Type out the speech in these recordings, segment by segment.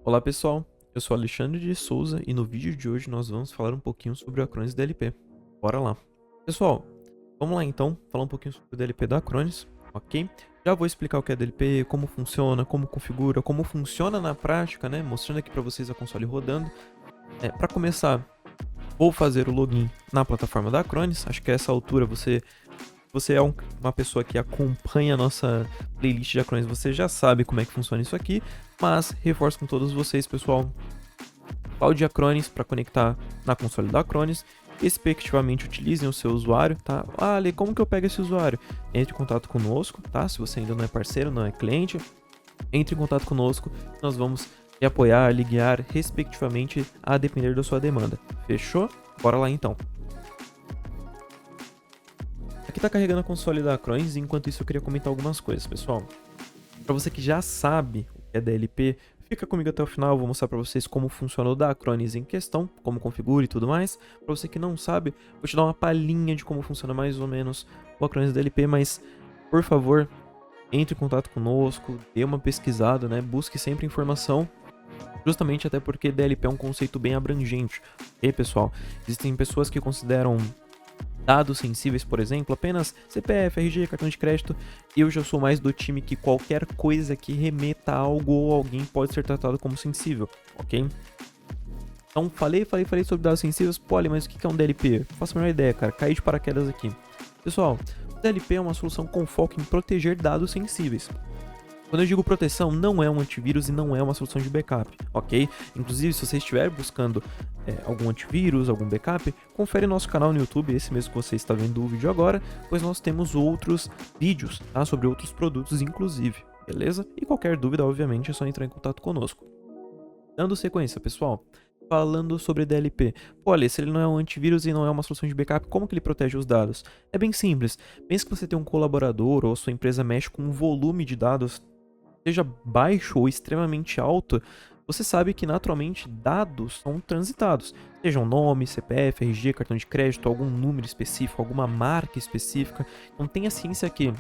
Olá pessoal, eu sou Alexandre de Souza e no vídeo de hoje nós vamos falar um pouquinho sobre o Acronis DLP. Bora lá. Pessoal, vamos lá então, falar um pouquinho sobre o DLP da Acronis, ok? Já vou explicar o que é DLP, como funciona, como configura, como funciona na prática, né? Mostrando aqui para vocês a console rodando. Para começar, vou fazer o login na plataforma da Acronis. Acho que a essa altura você é uma pessoa que acompanha a nossa playlist de Acronis, você já sabe como é que funciona isso aqui, mas reforço com todos vocês, pessoal, cloud Acronis para conectar na console da Acronis, respectivamente utilizem o seu usuário, tá? Ah, Ale, como que eu pego esse usuário? Entre em contato conosco, tá? Se você ainda não é parceiro, não é cliente, entre em contato conosco, nós vamos lhe apoiar, lhe guiar, respectivamente, a depender da sua demanda. Fechou? Bora lá então. Aqui tá carregando a console da Acronis, e enquanto isso eu queria comentar algumas coisas, pessoal. Para você que já sabe o que é DLP, fica comigo até o final, eu vou mostrar para vocês como funciona o da Acronis em questão, como configura e tudo mais. Para você que não sabe, vou te dar uma palhinha de como funciona mais ou menos o Acronis DLP, mas por favor, entre em contato conosco, dê uma pesquisada, né? Busque sempre informação, justamente até porque DLP é um conceito bem abrangente. E pessoal, existem pessoas que consideram dados sensíveis, por exemplo, apenas CPF, RG, cartão de crédito. Eu já sou mais do time que qualquer coisa que remeta a algo ou alguém pode ser tratado como sensível, ok? Então, falei sobre dados sensíveis. Pô, mas o que é um DLP? Faço a menor ideia, cara. Caí de paraquedas aqui. Pessoal, o DLP é uma solução com foco em proteger dados sensíveis. Quando eu digo proteção, não é um antivírus e não é uma solução de backup, ok? Inclusive, se você estiver buscando algum antivírus, algum backup, confere nosso canal no YouTube, esse mesmo que você está vendo o vídeo agora, pois nós temos outros vídeos, tá? Sobre outros produtos, inclusive, beleza? E qualquer dúvida, obviamente, é só entrar em contato conosco. Dando sequência, pessoal, falando sobre DLP. Pô, olha, se ele não é um antivírus e não é uma solução de backup, como que ele protege os dados? É bem simples. Pensa que você tem um colaborador ou a sua empresa mexe com um volume de dados, seja baixo ou extremamente alto, você sabe que naturalmente dados são transitados, sejam nome, CPF, RG, cartão de crédito, algum número específico, alguma marca específica. Então tenha ciência que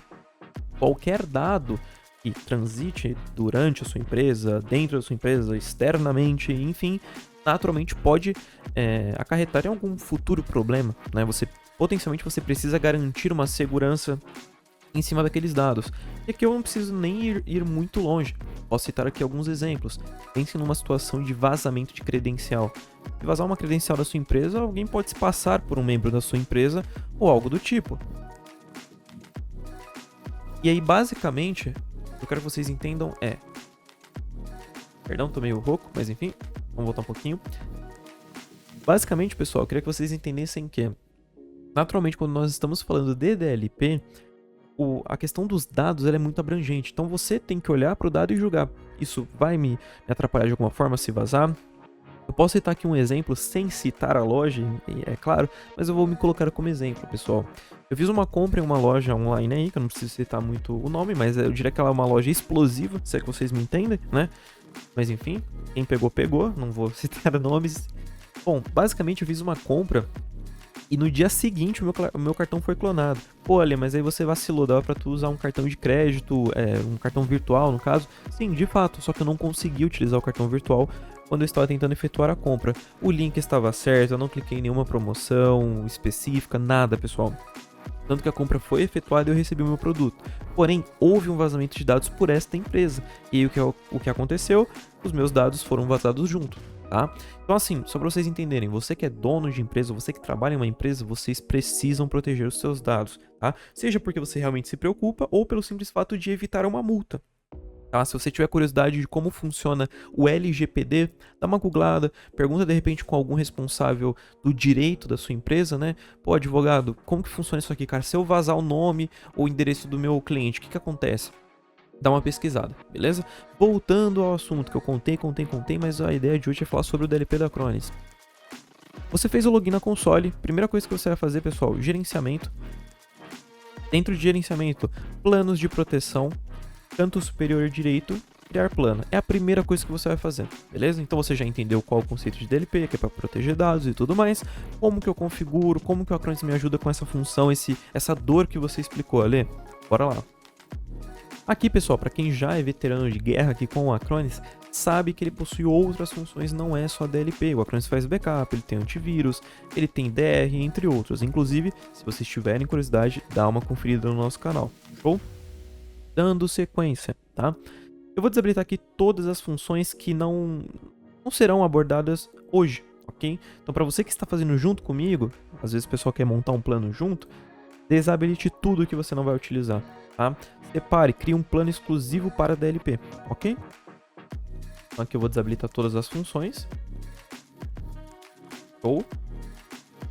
qualquer dado que transite durante a sua empresa, dentro da sua empresa, externamente, enfim, naturalmente pode acarretar em algum futuro problema, né? Potencialmente você precisa garantir uma segurança em cima daqueles dados. E aqui eu não preciso nem ir muito longe. Posso citar aqui alguns exemplos. Pense numa situação de vazamento de credencial. Se vazar uma credencial da sua empresa, alguém pode se passar por um membro da sua empresa ou algo do tipo. E aí, basicamente, o que eu quero que vocês entendam é... Perdão, tô meio rouco, mas enfim, vamos voltar um pouquinho. Basicamente, pessoal, eu queria que vocês entendessem que, naturalmente, quando nós estamos falando de DLP, a questão dos dados ela é muito abrangente, então você tem que olhar para o dado e julgar. Isso vai me atrapalhar de alguma forma se vazar? Eu posso citar aqui um exemplo sem citar a loja, é claro, mas eu vou me colocar como exemplo, pessoal. Eu fiz uma compra em uma loja online aí, que eu não preciso citar muito o nome, mas eu diria que ela é uma loja explosiva, se é que vocês me entendem, né? Mas enfim, quem pegou, pegou, não vou citar nomes. Bom, basicamente eu fiz uma compra e no dia seguinte o meu cartão foi clonado. Pô, olha, mas aí você vacilou, dava pra tu usar um cartão de crédito, um cartão virtual no caso. Sim, de fato, só que eu não consegui utilizar o cartão virtual quando eu estava tentando efetuar a compra. O link estava certo, eu não cliquei em nenhuma promoção específica, nada, pessoal. Tanto que a compra foi efetuada e eu recebi o meu produto. Porém, houve um vazamento de dados por esta empresa. E aí o que aconteceu? Os meus dados foram vazados junto. Tá? Então assim, só para vocês entenderem, você que é dono de empresa, você que trabalha em uma empresa, vocês precisam proteger os seus dados, tá? Seja porque você realmente se preocupa ou pelo simples fato de evitar uma multa. Tá? Se você tiver curiosidade de como funciona o LGPD, dá uma googlada, pergunta de repente com algum responsável do direito da sua empresa, né? Pô, advogado, como que funciona isso aqui, cara? Se eu vazar o nome ou o endereço do meu cliente, o que acontece? Dá uma pesquisada, beleza? Voltando ao assunto que eu contei, mas a ideia de hoje é falar sobre o DLP da Acronis. Você fez o login na console, primeira coisa que você vai fazer, pessoal, gerenciamento. Dentro de gerenciamento, planos de proteção, canto superior direito, criar plano. É a primeira coisa que você vai fazer, beleza? Então você já entendeu qual é o conceito de DLP, que é para proteger dados e tudo mais, como que eu configuro, como que o Acronis me ajuda com essa função, essa dor que você explicou, Ale. Bora lá. Aqui, pessoal, para quem já é veterano de guerra aqui com o Acronis, sabe que ele possui outras funções, não é só DLP. O Acronis faz backup, ele tem antivírus, ele tem DR, entre outros. Inclusive, se vocês tiverem curiosidade, dá uma conferida no nosso canal. Show? Dando sequência, tá? Eu vou desabilitar aqui todas as funções que não serão abordadas hoje, ok? Então, para você que está fazendo junto comigo, às vezes o pessoal quer montar um plano junto, desabilite tudo que você não vai utilizar, tá? Separe, crie um plano exclusivo para DLP, ok? Então aqui eu vou desabilitar todas as funções. Show.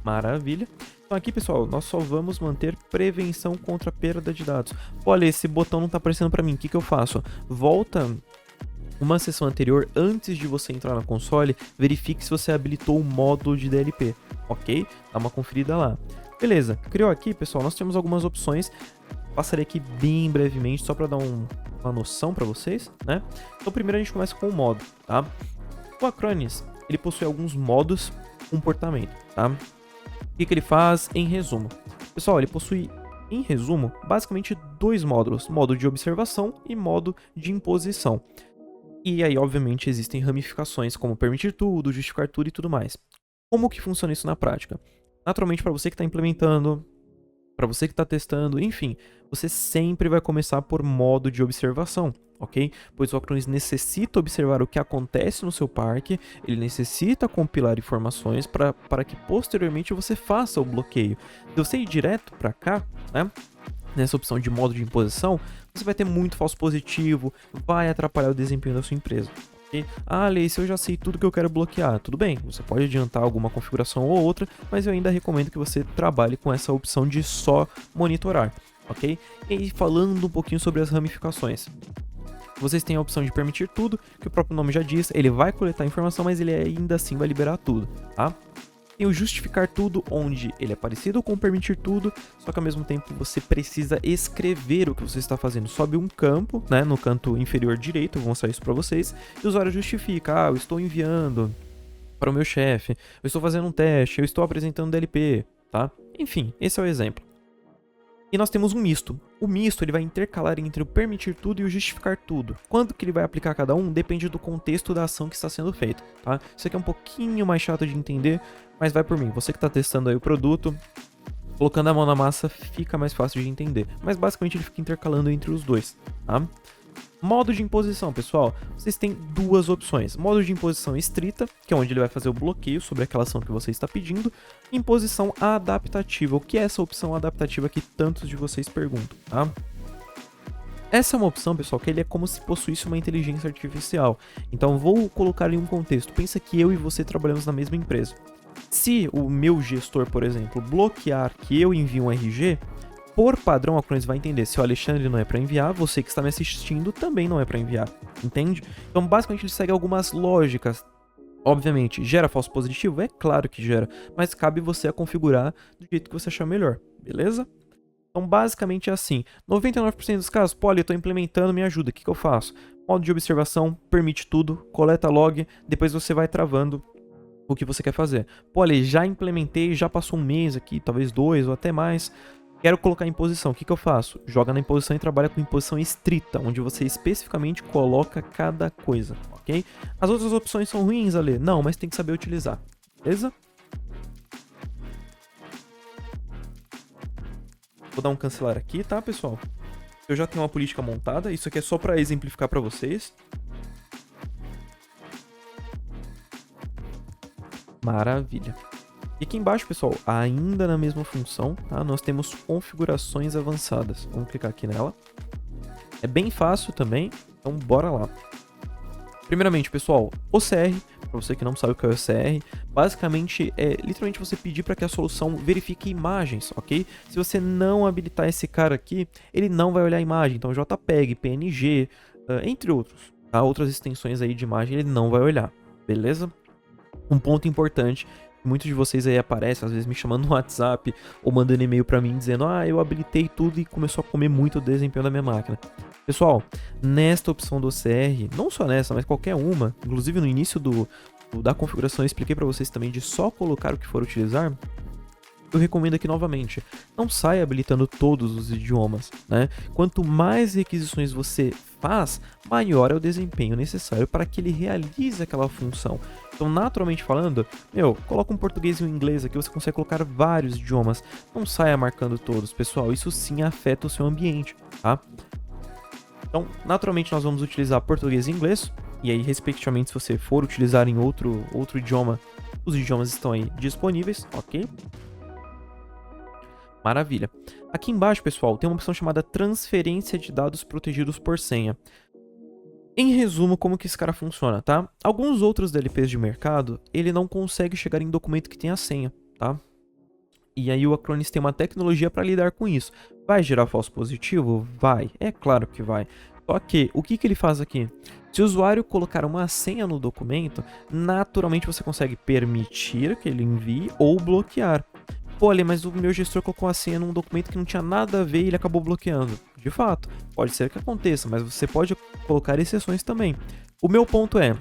Maravilha. Então aqui, pessoal, nós só vamos manter prevenção contra perda de dados. Olha, esse botão não está aparecendo para mim. O que que eu faço? Volta uma sessão anterior, antes de você entrar na console, verifique se você habilitou o modo de DLP, ok? Dá uma conferida lá. Beleza, criou aqui, pessoal, nós temos algumas opções. Passarei aqui bem brevemente, só para dar uma noção para vocês, né? Então primeiro a gente começa com o modo, tá? O Acronis, ele possui alguns modos comportamento, tá? O que ele faz em resumo? Pessoal, ele possui, em resumo, basicamente dois módulos, modo de observação e modo de imposição. E aí, obviamente, existem ramificações, como permitir tudo, justificar tudo e tudo mais. Como que funciona isso na prática? Naturalmente, para você que está implementando, para você que está testando, enfim, você sempre vai começar por modo de observação, ok? Pois o Acronis necessita observar o que acontece no seu parque, ele necessita compilar informações para que posteriormente você faça o bloqueio. Se você ir direto para cá, né? Nessa opção de modo de imposição, você vai ter muito falso positivo, vai atrapalhar o desempenho da sua empresa. Okay? Ah, Lei, se eu já sei tudo que eu quero bloquear, tudo bem, você pode adiantar alguma configuração ou outra, mas eu ainda recomendo que você trabalhe com essa opção de só monitorar, ok? E falando um pouquinho sobre as ramificações. Vocês têm a opção de permitir tudo, que o próprio nome já diz, ele vai coletar informação, mas ele ainda assim vai liberar tudo, tá? Tem o justificar tudo, onde ele é parecido com permitir tudo, só que ao mesmo tempo você precisa escrever o que você está fazendo. Sobe um campo, né, no canto inferior direito, eu vou mostrar isso para vocês, e o usuário justifica, eu estou enviando para o meu chefe, eu estou fazendo um teste, eu estou apresentando DLP, tá? Enfim, esse é o exemplo. E nós temos um misto. O misto ele vai intercalar entre o permitir tudo e o justificar tudo. Quando que ele vai aplicar cada um depende do contexto da ação que está sendo feita, tá? Isso aqui é um pouquinho mais chato de entender, mas vai por mim. Você que está testando aí o produto, colocando a mão na massa fica mais fácil de entender. Mas basicamente ele fica intercalando entre os dois, tá? Modo de imposição, pessoal, vocês têm duas opções. Modo de imposição estrita, que é onde ele vai fazer o bloqueio sobre aquela ação que você está pedindo. E imposição adaptativa. O que é essa opção adaptativa que tantos de vocês perguntam, tá? Essa é uma opção, pessoal, que ele é como se possuísse uma inteligência artificial. Então, vou colocar em um contexto. Pensa que eu e você trabalhamos na mesma empresa. Se o meu gestor, por exemplo, bloquear que eu envie um RG, por padrão, a Acronis vai entender se o Alexandre não é para enviar, você que está me assistindo também não é para enviar, entende? Então, basicamente, ele segue algumas lógicas. Obviamente, gera falso positivo? É claro que gera, mas cabe você a configurar do jeito que você achar melhor, beleza? Então, basicamente é assim. 99% dos casos, pô, eu estou implementando, me ajuda, o que eu faço? Modo de observação, permite tudo, coleta log, depois você vai travando o que você quer fazer. Pô, ali, já implementei, já passou um mês aqui, talvez 2 ou até mais. Quero colocar em posição, o que eu faço? Joga na imposição e trabalha com imposição estrita, onde você especificamente coloca cada coisa, ok? As outras opções são ruins, Ale? Não, mas tem que saber utilizar, beleza? Vou dar um cancelar aqui, tá, pessoal? Eu já tenho uma política montada, isso aqui é só para exemplificar para vocês. Maravilha. E aqui embaixo, pessoal, ainda na mesma função, tá? Nós temos configurações avançadas. Vamos clicar aqui nela. É bem fácil também, então bora lá. Primeiramente, pessoal, OCR, para você que não sabe o que é OCR, basicamente é literalmente você pedir para que a solução verifique imagens, ok? Se você não habilitar esse cara aqui, ele não vai olhar a imagem, então JPEG, PNG, entre outros, tá? Outras extensões aí de imagem ele não vai olhar, beleza? Um ponto importante, muitos de vocês aí aparecem, às vezes me chamando no WhatsApp ou mandando e-mail para mim dizendo eu habilitei tudo e começou a comer muito o desempenho da minha máquina. Pessoal, nesta opção do OCR, não só nessa, mas qualquer uma, inclusive no início da configuração eu expliquei para vocês também de só colocar o que for utilizar, eu recomendo aqui novamente, não saia habilitando todos os idiomas, né? Quanto mais requisições você faz, maior é o desempenho necessário para que ele realize aquela função. Então, naturalmente falando, coloca um português e um inglês aqui, você consegue colocar vários idiomas. Não saia marcando todos, pessoal, isso sim afeta o seu ambiente, tá? Então, naturalmente nós vamos utilizar português e inglês, e aí, respectivamente, se você for utilizar em outro idioma, os idiomas estão aí disponíveis, ok? Maravilha. Aqui embaixo, pessoal, tem uma opção chamada transferência de dados protegidos por senha. Em resumo, como que esse cara funciona, tá? Alguns outros DLPs de mercado, ele não consegue chegar em documento que tem a senha, tá? E aí o Acronis tem uma tecnologia para lidar com isso. Vai gerar falso positivo? Vai, é claro que vai. Só que, o que ele faz aqui? Se o usuário colocar uma senha no documento, naturalmente você consegue permitir que ele envie ou bloquear. Pô, Ale, mas o meu gestor colocou a senha num documento que não tinha nada a ver e ele acabou bloqueando. De fato, pode ser que aconteça, mas você pode colocar exceções também. O meu ponto é,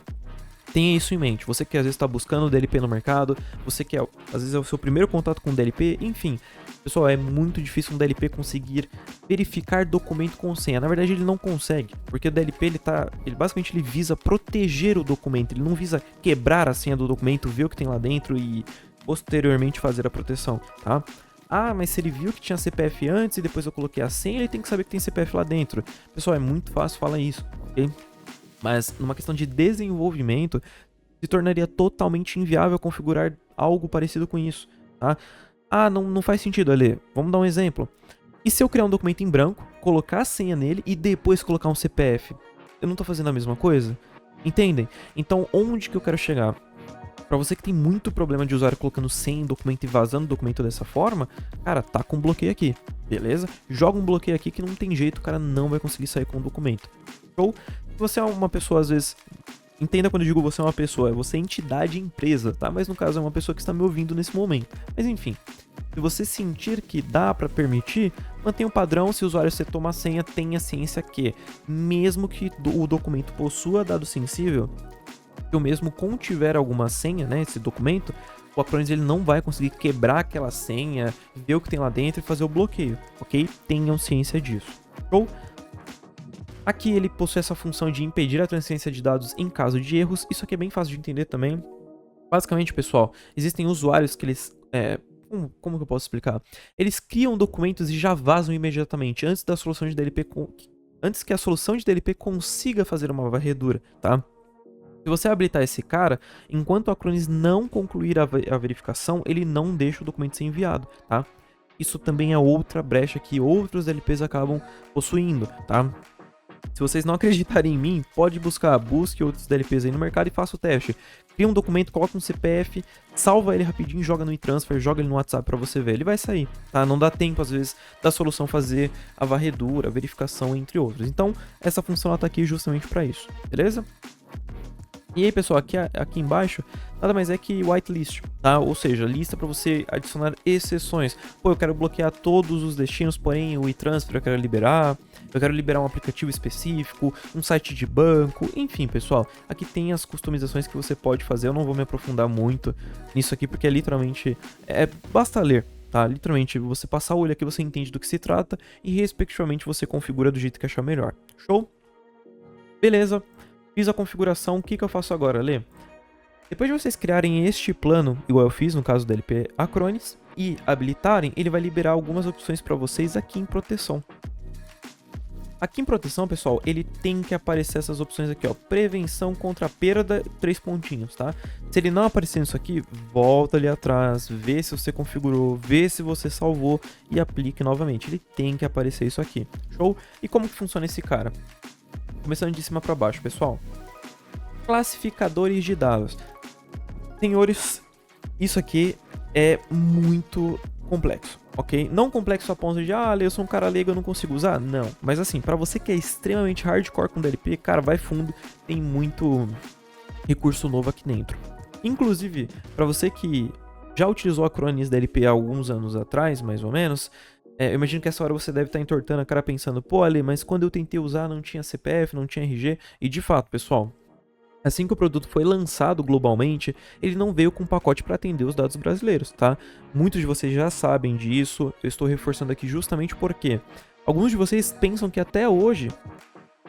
tenha isso em mente. Você que às vezes está buscando o DLP no mercado, você que às vezes é o seu primeiro contato com o DLP, enfim. Pessoal, é muito difícil um DLP conseguir verificar documento com senha. Na verdade, ele não consegue, porque o DLP ele basicamente visa proteger o documento, ele não visa quebrar a senha do documento, ver o que tem lá dentro e posteriormente fazer a proteção, tá? Ah, mas se ele viu que tinha CPF antes e depois eu coloquei a senha, ele tem que saber que tem CPF lá dentro. Pessoal, é muito fácil falar isso, ok? Mas numa questão de desenvolvimento, se tornaria totalmente inviável configurar algo parecido com isso, tá? Ah, não faz sentido, Ale. Vamos dar um exemplo. E se eu criar um documento em branco, colocar a senha nele e depois colocar um CPF? Eu não tô fazendo a mesma coisa? Entendem? Então, onde que eu quero chegar? Pra você que tem muito problema de usuário colocando senha em documento e vazando o documento dessa forma, cara, tá com um bloqueio aqui, beleza? Joga um bloqueio aqui que não tem jeito, o cara não vai conseguir sair com o documento. Show? Se você é uma pessoa, às vezes... Entenda quando eu digo você é uma pessoa, você é entidade empresa, tá? Mas no caso é uma pessoa que está me ouvindo nesse momento. Mas enfim, se você sentir que dá para permitir, mantenha o padrão. Se o usuário setou uma senha, tenha ciência que, mesmo que o documento possua dado sensível, se eu mesmo contiver alguma senha, né, esse documento, o Acronis ele não vai conseguir quebrar aquela senha, ver o que tem lá dentro e fazer o bloqueio, ok? Tenham ciência disso. Show? Aqui ele possui essa função de impedir a transferência de dados em caso de erros. Isso aqui é bem fácil de entender também. Basicamente, pessoal, existem usuários que eles... como que eu posso explicar? Eles criam documentos e já vazam imediatamente, antes da solução de DLP... Antes que a solução de DLP consiga fazer uma varredura, tá? Se você habilitar esse cara, enquanto o Acronis não concluir a verificação, ele não deixa o documento ser enviado, tá? Isso também é outra brecha que outros DLPs acabam possuindo, tá? Se vocês não acreditarem em mim, busque outros DLPs aí no mercado e faça o teste. Cria um documento, coloca um CPF, salva ele rapidinho, joga no e-transfer, joga ele no WhatsApp pra você ver. Ele vai sair, tá? Não dá tempo, às vezes, da solução fazer a varredura, a verificação, entre outros. Então, essa função ela tá aqui justamente pra isso, beleza? E aí, pessoal, aqui embaixo, nada mais é que whitelist, tá? Ou seja, lista para você adicionar exceções. Pô, eu quero bloquear todos os destinos, porém o e-transfer eu quero liberar um aplicativo específico, um site de banco, enfim, pessoal. Aqui tem as customizações que você pode fazer, eu não vou me aprofundar muito nisso aqui, porque é literalmente, basta ler. Tá? Literalmente, você passar o olho aqui, você entende do que se trata e, respectivamente, você configura do jeito que achar melhor. Show? Beleza. Fiz a configuração, o que eu faço agora, Lê? Depois de vocês criarem este plano, igual eu fiz no caso do DLP Acronis, e habilitarem, ele vai liberar algumas opções para vocês aqui em proteção. Aqui em proteção, pessoal, ele tem que aparecer essas opções aqui, ó. Prevenção contra perda, 3 pontinhos, tá? Se ele não aparecer nisso aqui, volta ali atrás, vê se você configurou, vê se você salvou e aplique novamente. Ele tem que aparecer isso aqui, show? E como que funciona esse cara? Começando de cima para baixo, pessoal. Classificadores de dados. Senhores, isso aqui é muito complexo, ok? Não complexo a ponto de, eu sou um cara leigo, eu não consigo usar? Não. Mas assim, para você que é extremamente hardcore com DLP, cara, vai fundo, tem muito recurso novo aqui dentro. Inclusive, para você que já utilizou a Acronis DLP há alguns anos atrás, mais ou menos... eu imagino que essa hora você deve estar entortando a cara pensando, pô, Ale, mas quando eu tentei usar não tinha CPF, não tinha RG. E de fato, pessoal, Assim que o produto foi lançado globalmente, ele não veio com um pacote para atender os dados brasileiros, tá? Muitos de vocês já sabem disso, eu estou reforçando aqui justamente porque alguns de vocês pensam que até hoje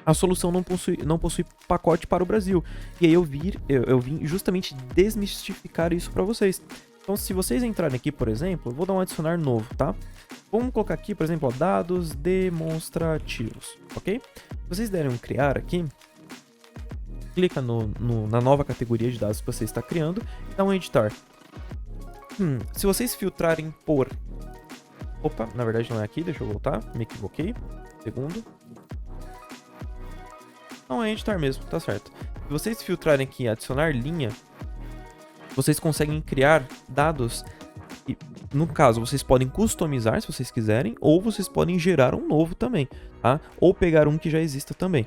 a solução não possui pacote para o Brasil. E aí eu vim justamente desmistificar isso para vocês. Então, se vocês entrarem aqui, por exemplo, eu vou dar um adicionar novo, tá? Vamos colocar aqui, por exemplo, ó, dados demonstrativos, ok? Se vocês derem um criar aqui, clica na nova categoria de dados que você está criando e dá um editar. Se vocês filtrarem por... Opa, na verdade não é aqui, deixa eu voltar, me equivoquei. Segundo. Não, é editar mesmo, tá certo. Se vocês filtrarem aqui em adicionar linha, vocês conseguem criar dados e, no caso, vocês podem customizar se vocês quiserem, ou vocês podem gerar um novo também, tá? Ou pegar um que já exista também.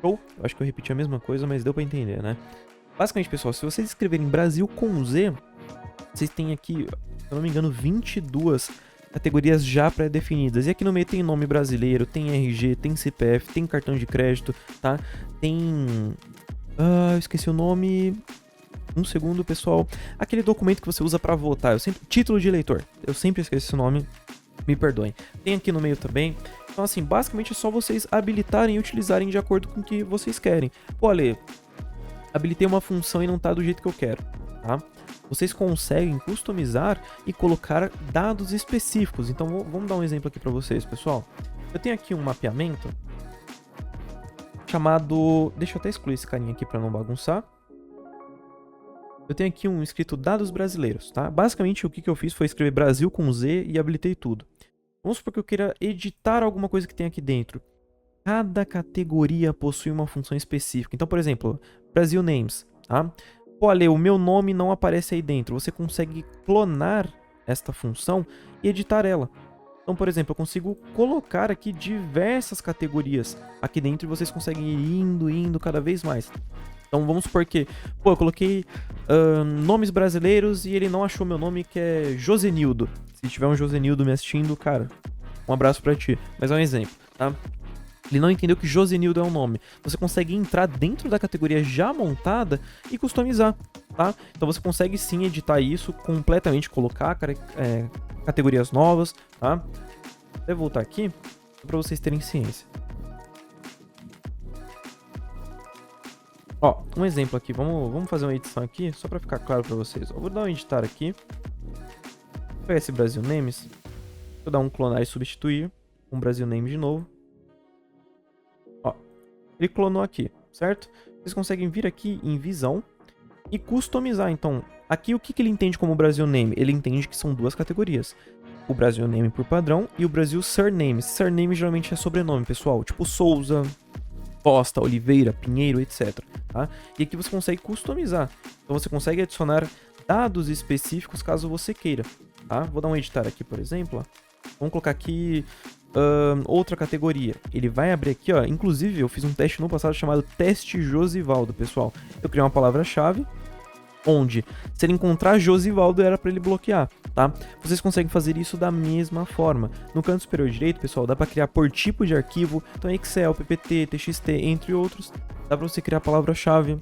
Ou, eu acho que eu repeti a mesma coisa, mas deu pra entender, né? Basicamente, pessoal, se vocês escreverem Brasil com Z, vocês têm aqui, se eu não me engano, 22 categorias já pré-definidas. E aqui no meio tem nome brasileiro, tem RG, tem CPF, tem cartão de crédito, tá? Tem... eu esqueci o nome... Um segundo, pessoal. Aquele documento que você usa pra votar. Título de eleitor. Eu sempre esqueço esse nome. Me perdoem. Tem aqui no meio também. Então, assim, basicamente é só vocês habilitarem e utilizarem de acordo com o que vocês querem. Pô, Ale, habilitei uma função e não tá do jeito que eu quero, tá? Vocês conseguem customizar e colocar dados específicos. Então, vamos dar um exemplo aqui pra vocês, pessoal. Eu tenho aqui um mapeamento chamado... Deixa eu até excluir esse carinha aqui pra não bagunçar. Eu tenho aqui um escrito dados brasileiros, tá? Basicamente, o que eu fiz foi escrever Brasil com Z e habilitei tudo. Vamos supor que eu queira editar alguma coisa que tem aqui dentro. Cada categoria possui uma função específica. Então, por exemplo, Brasil Names, tá? Pô, Ale, o meu nome não aparece aí dentro. Você consegue clonar esta função e editar ela. Então, por exemplo, eu consigo colocar aqui diversas categorias aqui dentro e vocês conseguem ir indo cada vez mais. Então vamos supor que, pô, eu coloquei nomes brasileiros e ele não achou meu nome, que é Josenildo. Se tiver um Josenildo me assistindo, cara, um abraço pra ti. Mas é um exemplo, tá? Ele não entendeu que Josenildo é um nome. Você consegue entrar dentro da categoria já montada e customizar, tá? Então você consegue sim editar isso completamente, colocar categorias novas, tá? Vou até voltar aqui pra vocês terem ciência. Ó, um exemplo aqui, vamos fazer uma edição aqui, só pra ficar claro pra vocês. Ó, vou dar um editar aqui. Vou pegar esse Brasil Names. Vou dar um clonar e substituir. Um Brasil Names de novo. Ó, ele clonou aqui, certo? Vocês conseguem vir aqui em visão e customizar. Então, aqui o que ele entende como Brasil Name? Ele entende que são duas categorias. O Brasil Name por padrão e o Brasil Surname. Surname geralmente é sobrenome, pessoal. Tipo Souza, Costa, Oliveira, Pinheiro, etc. Tá? E aqui você consegue customizar. Então você consegue adicionar dados específicos caso você queira. Tá? Vou dar um editar aqui, por exemplo. Ó. Vamos colocar aqui outra categoria. Ele vai abrir aqui, ó. Inclusive, eu fiz um teste no passado chamado Teste Josivaldo, pessoal. Eu criei uma palavra-chave onde, se ele encontrar Josivaldo, era para ele bloquear, tá? Vocês conseguem fazer isso da mesma forma. No canto superior direito, pessoal, dá para criar por tipo de arquivo, então Excel, PPT, TXT, entre outros. Dá para você criar a palavra-chave.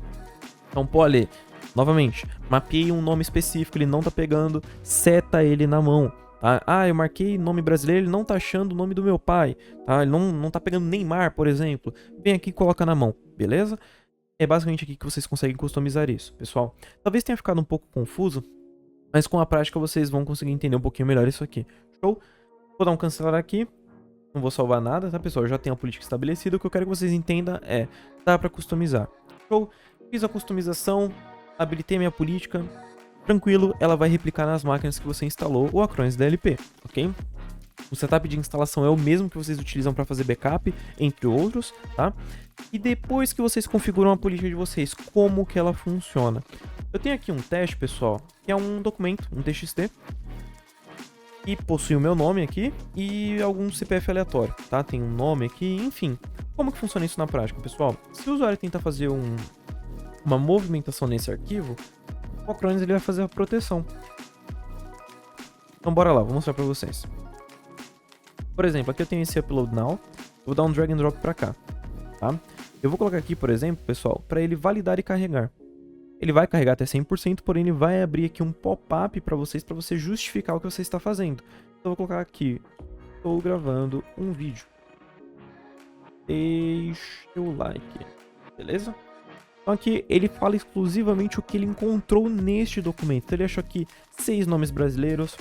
Então, pô, Ale, novamente, mapeei um nome específico, ele não tá pegando, seta ele na mão. Tá? Ah, eu marquei nome brasileiro, ele não tá achando o nome do meu pai, tá? Ele não tá pegando Neymar, por exemplo. Vem aqui e coloca na mão, beleza? É basicamente aqui que vocês conseguem customizar isso, pessoal. Talvez tenha ficado um pouco confuso, mas com a prática vocês vão conseguir entender um pouquinho melhor isso aqui. Show? Vou dar um cancelar aqui. Não vou salvar nada, tá, pessoal? Eu já tenho a política estabelecida. O que eu quero que vocês entendam é, dá pra customizar. Show? Fiz a customização, habilitei minha política. Tranquilo, ela vai replicar nas máquinas que você instalou o Acronis DLP, ok? O setup de instalação é o mesmo que vocês utilizam para fazer backup, entre outros, tá? E depois que vocês configuram a política de vocês, como que ela funciona? Eu tenho aqui um teste, pessoal, que é um documento, um TXT, que possui o meu nome aqui e algum CPF aleatório, tá? Tem um nome aqui, enfim. Como que funciona isso na prática, pessoal? Se o usuário tentar fazer uma movimentação nesse arquivo, o Acronis ele vai fazer a proteção. Então bora lá, vou mostrar para vocês. Por exemplo, aqui eu tenho esse Upload Now. Vou dar um drag and drop para cá, tá? Eu vou colocar aqui, por exemplo, pessoal, para ele validar e carregar. Ele vai carregar até 100%, porém ele vai abrir aqui um pop-up para você justificar o que você está fazendo. Então eu vou colocar aqui, estou gravando um vídeo. Deixe o like, beleza? Então aqui ele fala exclusivamente o que ele encontrou neste documento. Então ele achou aqui 6 nomes brasileiros,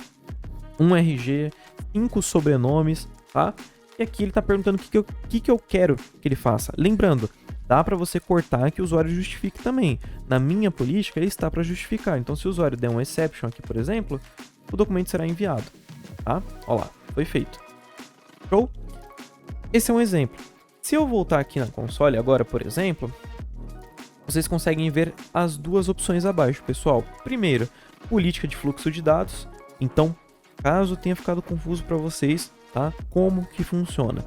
um RG, 5 sobrenomes, tá? E aqui ele está perguntando o que eu quero que ele faça. Lembrando, dá para você cortar que o usuário justifique também. Na minha política, ele está para justificar. Então, se o usuário der um exception aqui, por exemplo, o documento será enviado. Tá? Olha lá, foi feito. Show? Esse é um exemplo. Se eu voltar aqui na console agora, por exemplo, vocês conseguem ver as duas opções abaixo, pessoal. Primeiro, política de fluxo de dados. Então, caso tenha ficado confuso para vocês, tá? Como que funciona?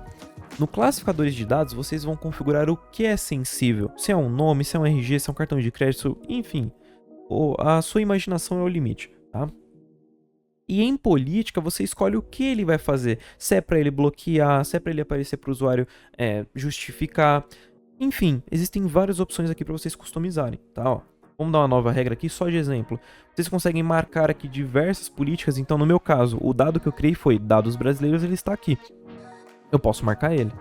No classificadores de dados, vocês vão configurar o que é sensível. Se é um nome, se é um RG, se é um cartão de crédito, enfim. A sua imaginação é o limite, tá? E em política, você escolhe o que ele vai fazer. Se é para ele bloquear, se é para ele aparecer para o usuário justificar. Enfim, existem várias opções aqui para vocês customizarem, tá? Ó, vamos dar uma nova regra aqui, só de exemplo. Vocês conseguem marcar aqui diversas políticas. Então, no meu caso, o dado que eu criei foi dados brasileiros, ele está aqui. Eu posso marcar ele.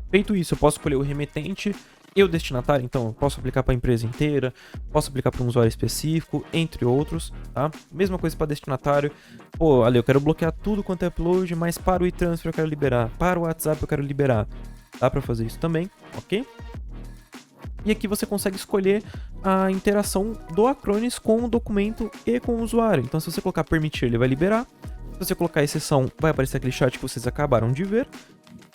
Feito isso, eu posso escolher o remetente e o destinatário. Então, eu posso aplicar para a empresa inteira, posso aplicar para um usuário específico, entre outros, tá? Mesma coisa para destinatário. Pô, ali, eu quero bloquear tudo quanto é upload, mas para o e-transfer eu quero liberar, para o WhatsApp eu quero liberar. Dá para fazer isso também, ok? E aqui você consegue escolher a interação do Acronis com o documento e com o usuário. Então, se você colocar permitir, ele vai liberar. Se você colocar exceção, vai aparecer aquele chat que vocês acabaram de ver.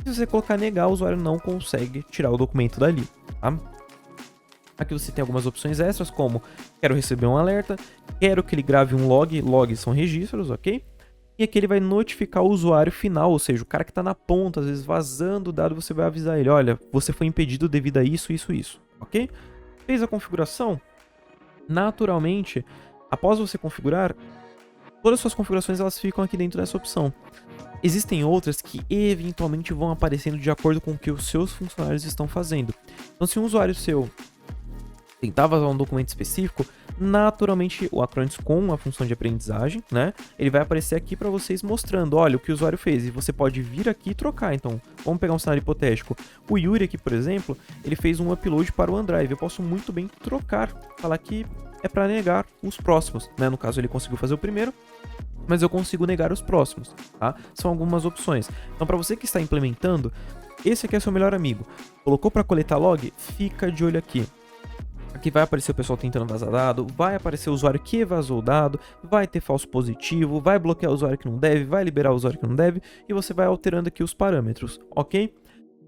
Se você colocar negar, o usuário não consegue tirar o documento dali, tá? Aqui você tem algumas opções extras, como quero receber um alerta, quero que ele grave um log, logs são registros, ok? E aqui ele vai notificar o usuário final, ou seja, o cara que está na ponta, às vezes vazando o dado, você vai avisar ele, olha, você foi impedido devido a isso, ok? Fez a configuração? Naturalmente, após você configurar, todas as suas configurações elas ficam aqui dentro dessa opção. Existem outras que eventualmente vão aparecendo de acordo com o que os seus funcionários estão fazendo. Então, se um usuário seu tentar vazar um documento específico, naturalmente o Acronis com a função de aprendizagem, né, ele vai aparecer aqui para vocês mostrando, olha, o que o usuário fez, e você pode vir aqui e trocar. Então, vamos pegar um cenário hipotético. O Yuri aqui, por exemplo, ele fez um upload para o OneDrive. Eu posso muito bem trocar, falar que é para negar os próximos, né? No caso, ele conseguiu fazer o primeiro, mas eu consigo negar os próximos, tá? São algumas opções. Então, para você que está implementando, esse aqui é seu melhor amigo. Colocou para coletar log? Fica de olho aqui. Aqui vai aparecer o pessoal tentando vazar dado, vai aparecer o usuário que vazou o dado, vai ter falso positivo, vai bloquear o usuário que não deve, vai liberar o usuário que não deve, e você vai alterando aqui os parâmetros, ok?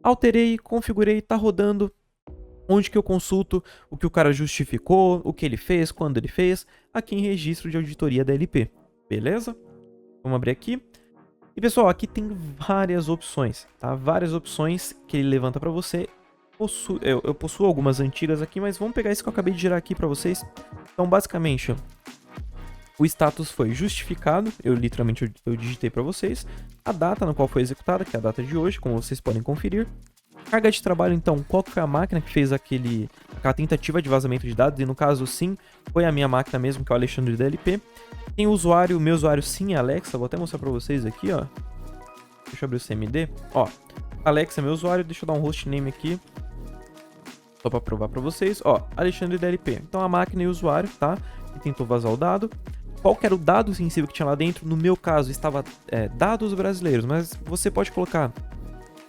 Alterei, configurei, tá rodando. Onde que eu consulto o que o cara justificou, o que ele fez, quando ele fez, aqui em registro de auditoria da LP. Beleza? Vamos abrir aqui. E pessoal, aqui tem várias opções, tá? Várias opções que ele levanta para você. Eu possuo algumas antigas aqui, mas vamos pegar isso que eu acabei de gerar aqui para vocês. Então, basicamente, o status foi justificado. Literalmente eu digitei para vocês. A data na qual foi executada, que é a data de hoje, como vocês podem conferir. Carga de trabalho, então, qual foi a máquina que fez aquela tentativa de vazamento de dados? E no caso, sim, foi a minha máquina mesmo, que é o Alexandre DLP. Tem o usuário, o meu usuário sim é Alexa. Vou até mostrar para vocês aqui, ó. Deixa eu abrir o CMD. Ó, Alexa é meu usuário. Deixa eu dar um hostname aqui, só para provar para vocês. Ó, Alexandre DLP. Então, a máquina e o usuário, tá? Que tentou vazar o dado. Qual que era o dado sensível que tinha lá dentro? No meu caso, estava dados brasileiros, mas você pode colocar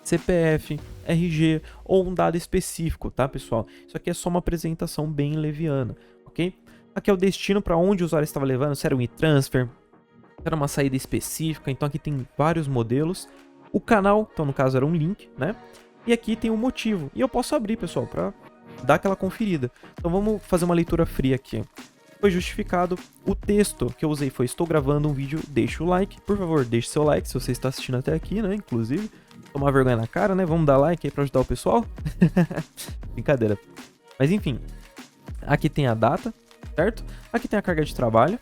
CPF, RG ou um dado específico, tá, pessoal? Isso aqui é só uma apresentação bem leviana, ok? Aqui é o destino para onde o usuário estava levando, se era um e-transfer, se era uma saída específica. Então aqui tem vários modelos. O canal, então no caso era um link, né? E aqui tem o motivo. E eu posso abrir, pessoal, para dar aquela conferida. Então vamos fazer uma leitura fria aqui. Foi justificado. O texto que eu usei foi: estou gravando um vídeo, deixa o like. Por favor, deixe seu like se você está assistindo até aqui, né? Inclusive, tomar vergonha na cara, né? Vamos dar like aí para ajudar o pessoal. Brincadeira. Mas enfim, aqui tem a data, certo? Aqui tem a carga de trabalho,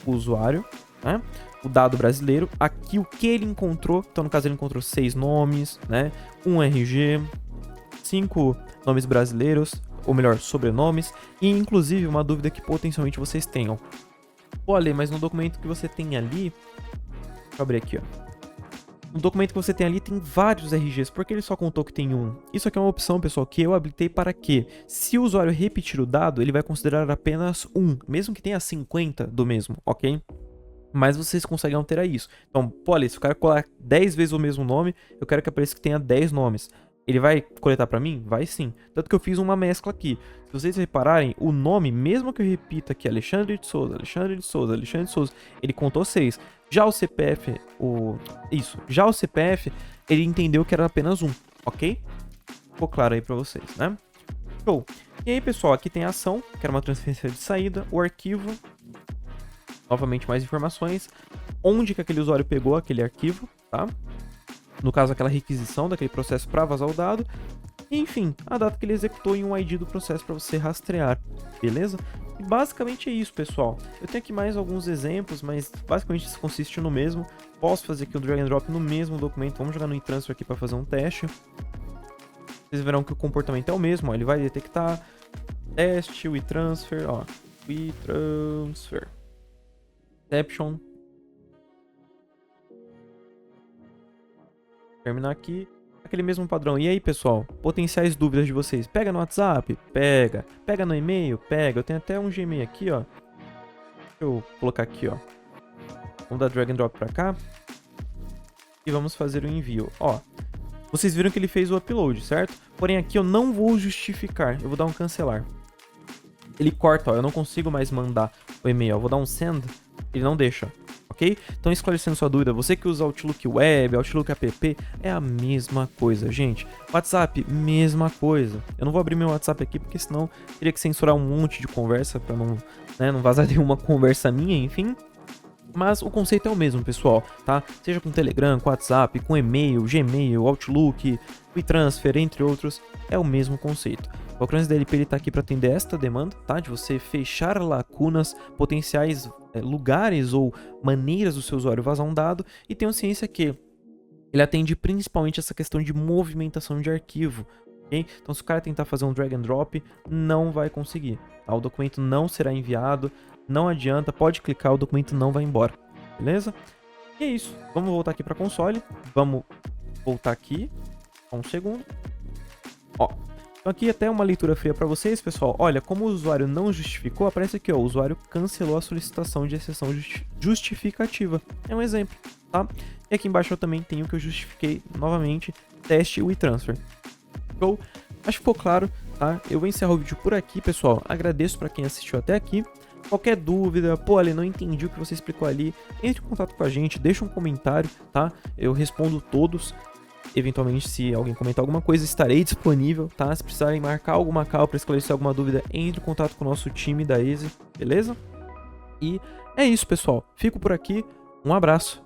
o usuário, né? O dado brasileiro, aqui o que ele encontrou. Então, no caso, ele encontrou 6 nomes, né? Um RG, 5 nomes brasileiros, ou melhor, sobrenomes, e inclusive uma dúvida que potencialmente vocês tenham. Pô, Ale, mas no documento que você tem ali, deixa eu abrir aqui, ó. No documento que você tem ali tem vários RGs, por que ele só contou que tem um? Isso aqui é uma opção, pessoal, que eu habilitei para que, se o usuário repetir o dado, ele vai considerar apenas um, mesmo que tenha 50 do mesmo, ok? Mas vocês conseguem alterar isso. Então, pô, ali, se o cara colar 10 vezes o mesmo nome, eu quero que apareça que tenha 10 nomes. Ele vai coletar pra mim? Vai sim. Tanto que eu fiz uma mescla aqui. Se vocês repararem, o nome, mesmo que eu repita aqui, Alexandre de Souza, Alexandre de Souza, Alexandre de Souza, ele contou 6. Já o CPF, já o CPF, ele entendeu que era apenas um, ok? Ficou claro aí pra vocês, né? Show. E aí, pessoal, aqui tem a ação, que era uma transferência de saída, o arquivo, novamente mais informações, onde que aquele usuário pegou aquele arquivo, tá? No caso, aquela requisição daquele processo para vazar o dado. E, enfim, a data que ele executou em um ID do processo para você rastrear, beleza? E basicamente é isso, pessoal. Eu tenho aqui mais alguns exemplos, mas basicamente isso consiste no mesmo. Posso fazer aqui o drag and drop no mesmo documento. Vamos jogar no e-transfer aqui para fazer um teste. Vocês verão que o comportamento é o mesmo, ó. Ele vai detectar teste, o e-transfer, ó. E-transfer. Exception. Terminar aqui, aquele mesmo padrão. E aí, pessoal, potenciais dúvidas de vocês. Pega no WhatsApp? Pega. Pega no e-mail? Pega. Eu tenho até um Gmail aqui, ó. Deixa eu colocar aqui, ó. Vamos dar drag and drop pra cá. E vamos fazer o envio. Ó, vocês viram que ele fez o upload, certo? Porém, aqui eu não vou justificar. Eu vou dar um cancelar. Ele corta, ó. Eu não consigo mais mandar o e-mail. Eu vou dar um send. Ele não deixa. Ok? Então, esclarecendo sua dúvida, você que usa Outlook Web, Outlook App, é a mesma coisa, gente. WhatsApp, mesma coisa. Eu não vou abrir meu WhatsApp aqui, porque senão teria que censurar um monte de conversa pra não, né, não vazar nenhuma conversa minha, enfim. Mas o conceito é o mesmo, pessoal, tá? Seja com Telegram, com WhatsApp, com e-mail, Gmail, Outlook, WeTransfer, entre outros, é o mesmo conceito. O Acronis DLP ele tá aqui para atender esta demanda, tá? De você fechar lacunas, potenciais lugares ou maneiras do seu usuário vazar um dado, e tenho ciência que ele atende principalmente essa questão de movimentação de arquivo, ok? Então, se o cara tentar fazer um drag and drop, não vai conseguir, tá? O documento não será enviado, não adianta, pode clicar, o documento não vai embora, beleza? E é isso, vamos voltar aqui para console, vamos voltar aqui, só um segundo, ó. Então aqui até uma leitura fria para vocês, pessoal. Olha, como o usuário não justificou, aparece aqui, ó, o usuário cancelou a solicitação de exceção justificativa. É um exemplo, tá? E aqui embaixo eu também tenho que eu justifiquei novamente, teste WeTransfer. Show? Acho que ficou claro, tá? Eu vou encerrar o vídeo por aqui, pessoal. Agradeço para quem assistiu até aqui. Qualquer dúvida, pô, ali, não entendi o que você explicou ali, entre em contato com a gente, deixa um comentário, tá? Eu respondo todos. Eventualmente, se alguém comentar alguma coisa, estarei disponível, tá? Se precisarem marcar alguma call para esclarecer alguma dúvida, entre em contato com o nosso time da EASY, beleza? E é isso, pessoal. Fico por aqui. Um abraço